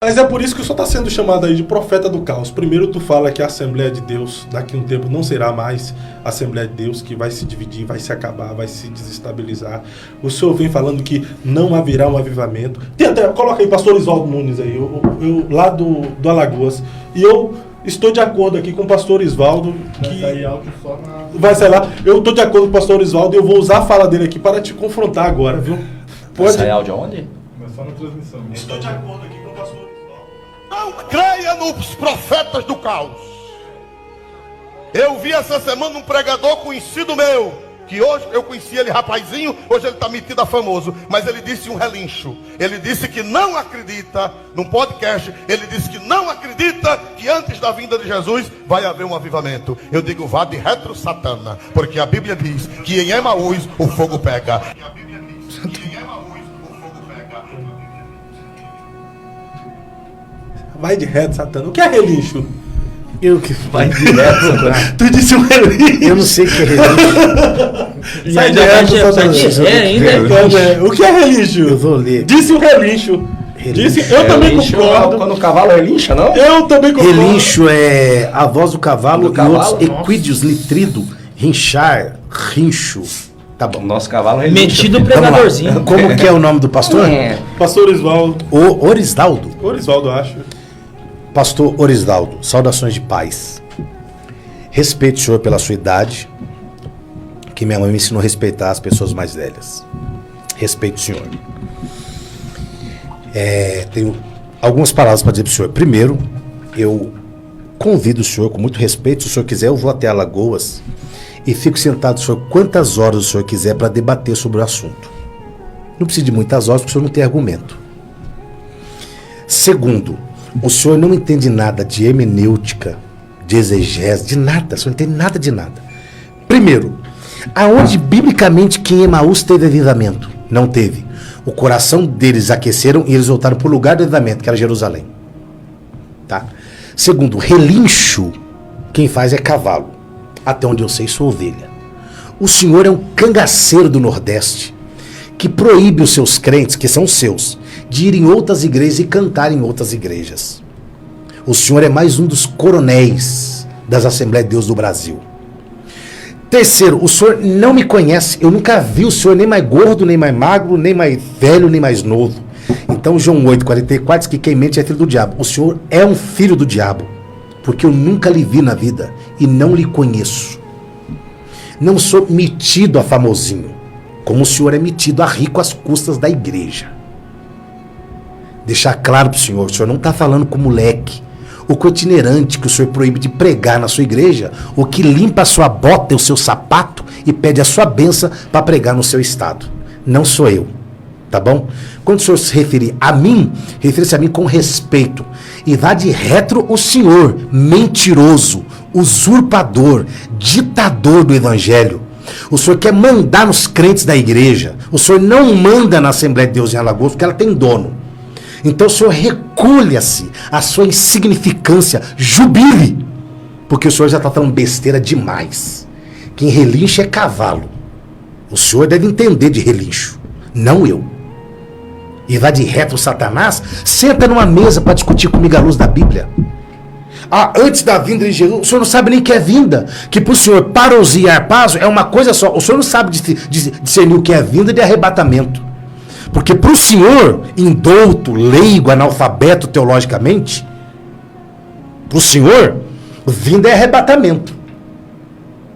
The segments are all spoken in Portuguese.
Mas é por isso que o senhor está sendo chamado aí de profeta do caos. Primeiro tu fala que a Assembleia de Deus, daqui a um tempo, não será mais a Assembleia de Deus, que vai se dividir, vai se acabar, vai se desestabilizar. O senhor vem falando que não haverá um avivamento. Tem até, coloca aí, pastor Isvaldo Nunes aí, eu lá do Alagoas. E eu estou de acordo aqui com o pastor Isvaldo. Vai sair áudio só na... Vai sair lá. Eu estou de acordo com o pastor Isvaldo e eu vou usar a fala dele aqui para te confrontar agora, viu? Vai sair áudio aonde? Mas só na transmissão. Estou de acordo aqui com o pastor Isvaldo. Não creia nos profetas do caos. Eu vi essa semana um pregador conhecido meu, que hoje eu conheci ele rapazinho, hoje ele está metido a famoso, mas ele disse um relincho. Ele disse que não acredita, num podcast, ele disse que não acredita que antes da vinda de Jesus vai haver um avivamento. Eu digo, vá de retro Satana, porque a Bíblia diz que em Emaús o fogo pega. Vai de reto, Satana. O que é relincho? Eu que Vai direto, Satana. Tu disse um relincho. Eu não sei o que é relincho. Sai de reto, Satana. O que é relincho? Eu vou ler. Disse um relincho. Relincho. Disse, eu também Relincho, concordo. quando o cavalo relincha, não? Eu também concordo. Relincho é a voz do cavalo Do cavalo? e outros equídeos, litrido, rinchar, rincho. Tá O bom. nosso cavalo relincha. Metido Vamos lá. pregadorzinho. Como que é o nome do pastor? Pastor Isvaldo. O Orisdaldo. Orisvaldo, acho. Pastor Orisdaldo, saudações de paz. Respeito o senhor pela sua idade, que minha mãe me ensinou a respeitar as pessoas mais velhas. Respeito o senhor. Tenho algumas palavras para dizer para o senhor. Primeiro, eu convido o senhor, com muito respeito, se o senhor quiser, eu vou até Alagoas e fico sentado, senhor, quantas horas o senhor quiser para debater sobre o assunto. Não precisa de muitas horas, porque o senhor não tem argumento. Segundo, o senhor não entende nada de hermenêutica, de exegese, de nada. O senhor não entende nada de nada. Primeiro, aonde biblicamente que em Emaús teve avivamento? Não teve. O coração deles aqueceram e eles voltaram para o lugar do avivamento, que era Jerusalém. Tá? Segundo, relincho, quem faz é cavalo. Até onde eu sei, sou ovelha. O senhor é um cangaceiro do Nordeste, que proíbe os seus crentes, que são seus, de ir em outras igrejas e cantar em outras igrejas. O senhor é mais um dos coronéis das Assembleias de Deus do Brasil. Terceiro, o senhor não me conhece. Eu nunca vi o senhor nem mais gordo, nem mais magro, nem mais velho, nem mais novo. Então João 8,44 diz que quem mente é filho do diabo. O senhor é um filho do diabo, porque eu nunca lhe vi na vida e não lhe conheço. Não sou metido a famosinho, como o senhor é metido a rico às custas da igreja. Deixar claro para o senhor não está falando com moleque, o itinerante que o senhor proíbe de pregar na sua igreja, o que limpa a sua bota e o seu sapato e pede a sua benção para pregar no seu estado. Não sou eu, tá bom? Quando o senhor se referir a mim, refere-se a mim com respeito. E vá de retro o senhor, mentiroso, usurpador, ditador do evangelho. O senhor quer mandar nos crentes da igreja. O senhor não manda na Assembleia de Deus em Alagoas porque ela tem dono. Então o senhor recolha-se a sua insignificância, jubile, porque o senhor já está falando besteira demais. Quem relincha é cavalo. O senhor deve entender de relincho, não eu. E vai de reto Satanás, senta numa mesa para discutir comigo à luz da Bíblia. Antes da vinda de Jesus, o senhor não sabe nem o que é vinda. Que para o senhor parousia e arpazo é uma coisa só. O senhor não sabe discernir o que é vinda de arrebatamento. Porque para o senhor, indouto, leigo, analfabeto teologicamente, para o senhor, vinda é arrebatamento.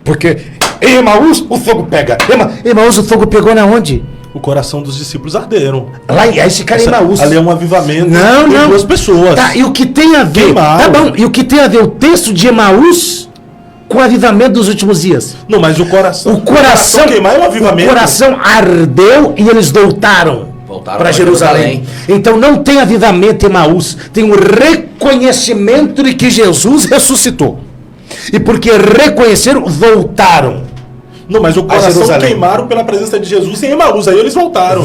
Porque em Emaús o fogo pega. Emaús o fogo pegou na onde? O coração dos discípulos arderam. Lá esse cara em Emaús. Ali é um avivamento não. duas pessoas. Tá, e o que tem a ver? Queimaram. Tá bom, e o que tem a ver o texto de Emaús com o avivamento dos últimos dias? Não, mas o coração queimar é um avivamento. O coração ardeu e eles voltaram para Jerusalém. Então não tem avivamento em Emaús, tem o reconhecimento de que Jesus ressuscitou. E porque reconheceram, voltaram. Não, mas o coração queimaram pela presença de Jesus em Emaús, aí eles voltaram.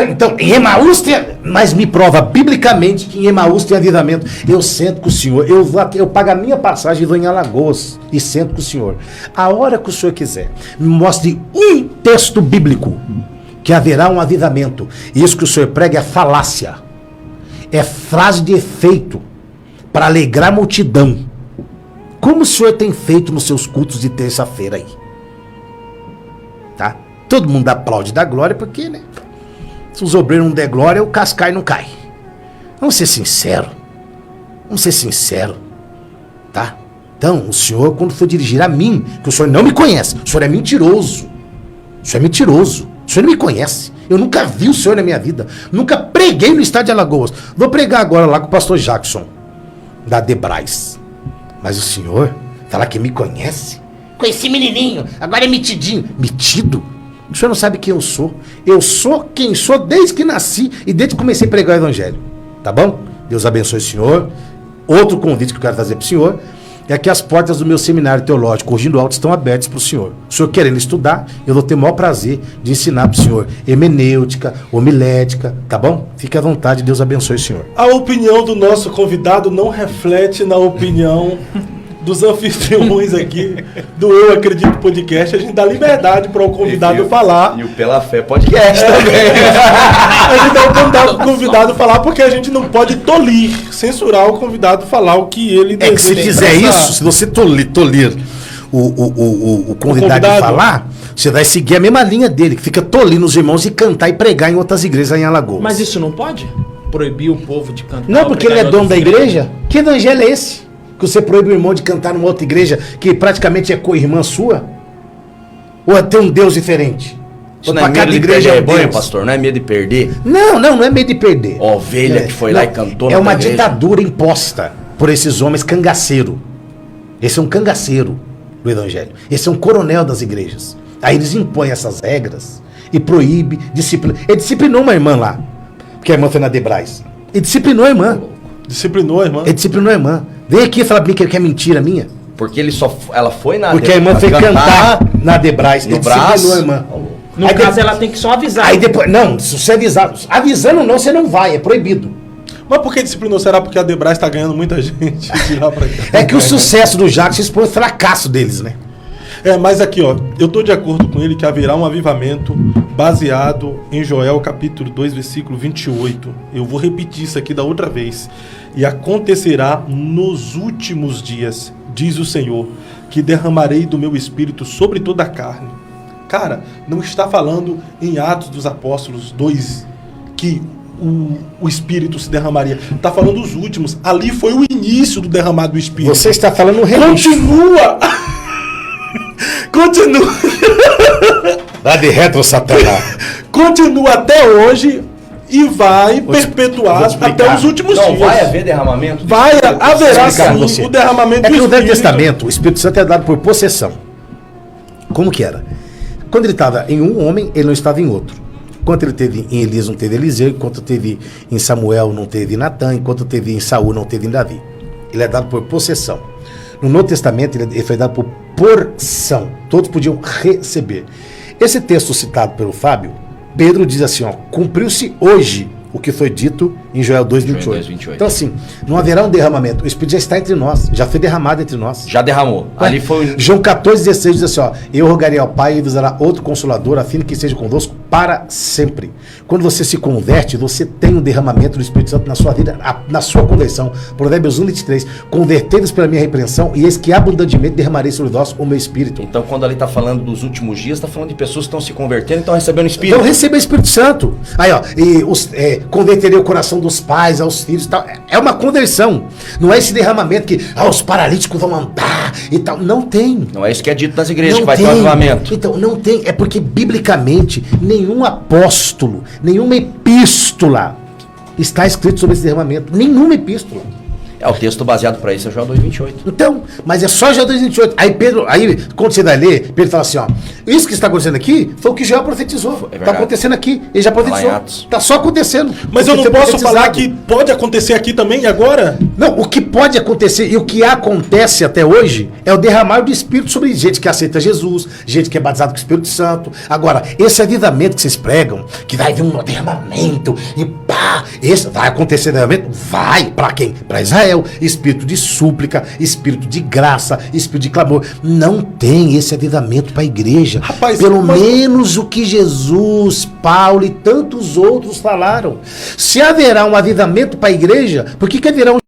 Então, em Emaús tem... Mas me prova biblicamente que em Emaús tem avivamento. Eu sento com o senhor, eu pago a minha passagem e vou em Alagoas e sento com o senhor. A hora que o senhor quiser, me mostre um texto bíblico que haverá um avivamento. Isso que o senhor prega é falácia. É frase de efeito para alegrar a multidão. Como o senhor tem feito nos seus cultos de terça-feira aí? Tá? Todo mundo aplaude da glória porque, né? Se os obreiros não der glória, o cascai não cai. Vamos ser sinceros. Vamos ser sinceros. Tá? Então, o senhor, quando for dirigir a mim, que o senhor não me conhece, o senhor é mentiroso. O senhor é mentiroso. O senhor não me conhece. Eu nunca vi o senhor na minha vida. Nunca preguei no estádio de Alagoas. Vou pregar agora lá com o pastor Jackson, da Debrais. Mas o senhor fala que me conhece? Conheci menininho, agora é metidinho. Metido? O senhor não sabe quem eu sou. Eu sou quem sou desde que nasci e desde que comecei a pregar o evangelho. Tá bom? Deus abençoe o senhor. Outro convite que eu quero fazer pro senhor é que as portas do meu seminário teológico Urgindo Alto estão abertas para o senhor. O senhor querendo estudar, eu vou ter o maior prazer de ensinar para o senhor hermenêutica, homilética, tá bom? Fique à vontade, Deus abençoe o senhor. A opinião do nosso convidado não reflete na opinião dos anfitriões aqui do Eu Acredito Podcast. A gente dá liberdade para o convidado falar. E o Pela Fé Podcast também. A gente dá oportunidade para o convidado falar, porque a gente não pode tolir, censurar o convidado falar o que ele deseja. É que se fizer isso, se você tolir o convidado falar, você vai seguir a mesma linha dele, que fica tolindo os irmãos e cantar e pregar em outras igrejas em Alagoas. Mas isso não pode? Proibir o povo de cantar? Não, porque ele é dono da igreja? Que evangelho é esse? Que você proíbe o irmão de cantar numa outra igreja que praticamente é co-irmã sua? Ou é ter um Deus diferente? Não é medo de perder rebanho, pastor? Não é medo de perder? Não é medo de perder. Ovelha que foi lá e cantou na É uma igreja. ditadura imposta por esses homens cangaceiros. Esse é um cangaceiro do evangelho. Esse é um coronel das igrejas. Aí eles impõem essas regras e proíbe, disciplina. Ele disciplinou uma irmã lá, porque a irmã foi na Debrais. Ele disciplinou a irmã. Disciplinou a irmã? Ele disciplinou a irmã. Vem aqui e fala pra mim que é mentira minha. Porque ela foi na Porque a irmã foi cantar na Debrais. No Ele braço. disciplinou a irmã. No Aí caso, ela tem que só avisar. Aí depois, não, se você avisar. Avisando não, você não vai, é proibido. Mas por que disciplinou? Será porque a Debrais está ganhando muita gente de lá pra cá? É que o sucesso do Jackson expõe o fracasso deles, né? Mas aqui, ó, eu tô de acordo com ele que haverá um avivamento baseado em Joel capítulo 2, versículo 28. Eu vou repetir isso aqui da outra vez. E acontecerá nos últimos dias, diz o Senhor, que derramarei do meu espírito sobre toda a carne. Cara, não está falando em Atos dos Apóstolos 2 que o Espírito se derramaria. Está falando dos últimos. Ali foi o início do derramado do Espírito. Você está falando um relincho. Continua. Dá de retro, Satanás. Continua até hoje e vai perpetuar até os últimos dias. Não vai haver derramamento? Haverá explicar sim o derramamento É que do no Velho Espírito. Testamento, o Espírito Santo é dado por possessão. Como que era? Quando ele estava em um homem, ele não estava em outro. Enquanto ele teve em Elias, não teve Eliseu. Enquanto teve em Samuel, não teve Natã. Enquanto teve em Saul, não teve em Davi. Ele é dado por possessão. No Novo Testamento, ele foi dado por porção. Todos podiam receber. Esse texto citado pelo Fábio, Pedro diz assim, ó, cumpriu-se hoje o que foi dito em Joel 2:28. Então assim, não haverá um derramamento. O Espírito já está entre nós, já foi derramado entre nós. Já derramou. Ali foi. João 14:16 diz assim, ó, eu rogarei ao Pai e vos dará outro Consolador, a fim de que esteja convosco para sempre. Quando você se converte, você tem um derramamento do Espírito Santo na sua vida, na sua conversão. Provérbios 1:23, convertei-vos pela minha repreensão, e eis que abundantemente derramarei sobre vós o meu Espírito. Então, quando ali está falando dos últimos dias, está falando de pessoas que estão se convertendo e estão recebendo o Espírito. Então receba o Espírito Santo. Aí, ó, converterei o coração dos pais aos filhos e tal. É uma conversão. Não é esse derramamento que os paralíticos vão andar e tal. Não tem. Não é isso que é dito nas igrejas, Não que vai ter tem. um avivamento. Então, não tem. É porque, biblicamente, nenhum apóstolo, nenhuma epístola está escrito sobre esse derramamento. Nenhuma epístola. É o texto baseado para isso, é Joel 2:28. Então, mas é só Joel 2:28. Aí quando você vai ler, Pedro fala assim, ó, isso que está acontecendo aqui foi o que Joel profetizou. Está acontecendo aqui, ele já profetizou. Está só acontecendo. Mas eu não posso falar que pode acontecer aqui também, agora? Não, o que pode acontecer e o que acontece até hoje é o derramar do Espírito sobre gente que aceita Jesus, gente que é batizado com o Espírito Santo. Agora, esse avivamento que vocês pregam, que vai vir um derramamento e pá, esse vai acontecer derramamento? Vai. Para quem? Para Israel. Espírito de súplica, espírito de graça, espírito de clamor. Não tem esse avivamento para a igreja. Rapaz, pelo mas- menos o que Jesus, Paulo e tantos outros falaram. Se haverá um avivamento para a igreja, por que haverá um